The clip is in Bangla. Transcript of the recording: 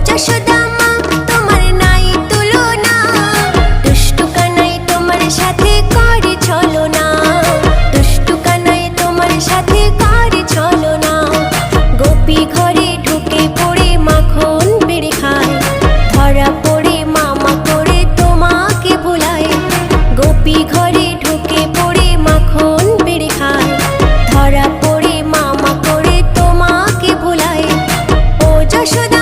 যশোদা মা তোমার নাই তুলনা, দুষ্টু কানাই তোমার সাথে করে ছলনা, দুষ্টু কানাই তোমার সাথে করে ছলনা। গোপী ঘরে ঢুকে পড়ে মাখন বেড়ে খায়, ধরা পড়ে মামা করে তোমাকে ভুলায়। গোপী ঘরে ঢুকে পড়ে মাখন বেড়ে খায়, ধরা পড়ে মামা করে তোমাকে ভুলায়। ও যশোদা